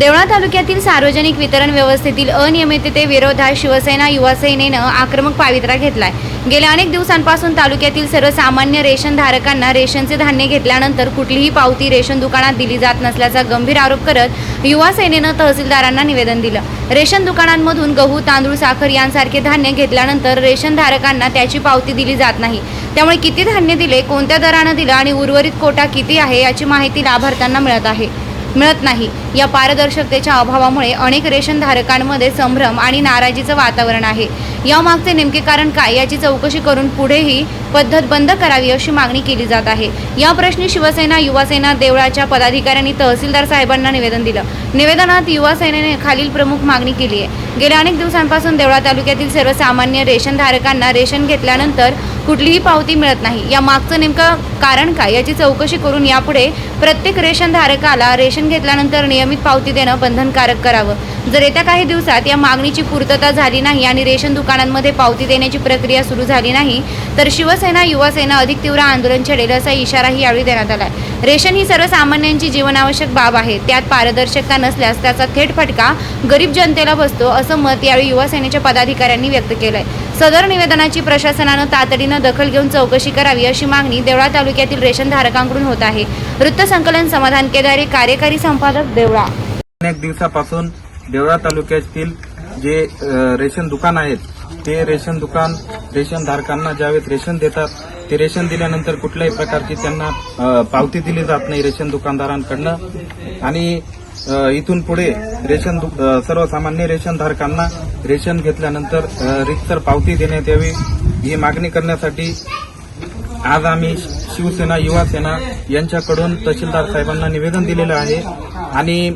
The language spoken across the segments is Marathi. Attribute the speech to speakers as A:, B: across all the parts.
A: देवळा तालुक्यातील सार्वजनिक वितरण व्यवस्थेतील अनियमिततेविरोधात शिवसेना युवा सेनेनं आक्रमक पवित्रा घेतलाय। गेल्या अनेक दिवसांपासून तालुक्यातील सर्वसामान्य रेशन धारकांना रेशनचे धान्य घेतल्यानंतर कुठलीही पावती रेशन दुकानात दिली जात नसल्याचा गंभीर आरोप करत युवा सेनेनं तहसीलदारांना निवेदन दिलं। रेशन दुकानांमधून गहू, तांदूळ, साखर यांसारखे धान्य घेतल्यानंतर रेशन धारकांना त्याची पावती दिली जात नाही। त्यामुळे किती धान्य दिले, कोणत्या दरानं दिलं आणि उर्वरित कोटा किती आहे याची माहिती लाभार्थ्यांना मिळत नाही। या पारदर्शकतेच्या अभावामुळे अनेक रेशन धारकांमध्ये संभ्रम आणि नाराजीचं वातावरण आहे। यामागचे नेमके कारण काय याची चौकशी करून पुढे ही पद्धत बंद करावी अशी मागणी केली जात आहे। या प्रश्नी शिवसेना युवा सेना देवळाच्या पदाधिकाऱ्यांनी तहसीलदार साहेबांना निवेदन दिलं। निवेदनात युवा सेनेने खालील प्रमुख मागणी केली आहे। गेल्या अनेक दिवसांपासून देवळा तालुक्यातील सर्वसामान्य रेशन धारकांना रेशन घेतल्यानंतर कुठलीही पावती मिळत नाही। या मागचं नेमकं कारण काय याची चौकशी करून यापुढे प्रत्येक रेशन धारकाला रेशन घेतल्यानंतर नियमित पावती देणं बंधनकारक करावं। जर येत्या काही दिवसात या मागणीची पूर्तता झाली नाही आणि रेशन दुकानांमध्ये पावती देण्याची प्रक्रिया सुरू झाली नाही तर शिवसेना युवा सेना अधिक तीव्र आंदोलन छेडेल असा इशाराही यावेळी देण्यात आला आहे। रेशन ही सर्वसामान्यांची जीवनावश्यक बाब आहे, त्यात पारदर्शकता नसल्यास त्याचा थेट फटका गरीब जनतेला बसतो असं मत यावेळी युवा सेनेच्या पदाधिकाऱ्यांनी व्यक्त केलंय। सदर निवेदनाची प्रशासनानं तातडीनं दखल घेऊन चौकशी करावी अशी मागणी देवळा तालुक्यातील रेशन धारकांकडून होत आहे। वृत्तसंकलन समाधान केदारे, कार्यकारी संपादक, देवळा।
B: अनेक दिवसापासून देवळा तालुक्यातील जे रेशन दुकान आहेत ते रेशन धारकांना ज्यावेळेस रेशन देतात ते रेशन दिल्यानंतर कुठल्याही प्रकारची त्यांना पावती दिली जात नाही रेशन दुकानदारांकडनं आणि इथून पुढे सर्वसामान्य रेशन धारकांना रेशन घेतल्यानंतर रीतसर पावती देण्यात यावी ही मागणी करण्यासाठी आज आम्ही शिवसेना युवा सेना यांच्याकडून तहसीलदार साहेबांना निवेदन दिलेलं आहे आणि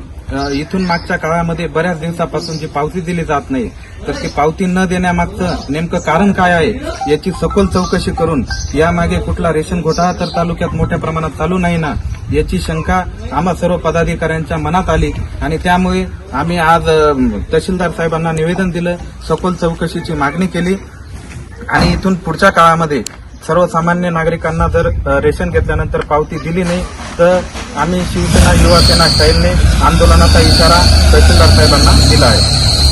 B: इथून मागच्या काळामध्ये बऱ्याच दिवसापासून जी पावती दिली जात नाही तर ती पावती न देण्यामागचं नेमकं कारण काय आहे याची सखोल चौकशी करून यामागे कुठला रेशन घोटाळा तर तालुक्यात मोठ्या प्रमाणात चालू नाही ना याची शंका आम्हा सर्व पदाधिकाऱ्यांच्या मनात आली आणि त्यामुळे आम्ही आज तहसीलदार साहेबांना निवेदन दिलं, सखोल चौकशीची मागणी केली आणि इथून पुढच्या काळामध्ये सर्वसामान्य नागरिकांना जर रेशन घेतल्यानंतर पावती दिली नाही तर आम्ही शिवसेना युवा सेना स्टाईलने आंदोलनाचा इशारा तहसीलदार साहेबांना दिला आहे।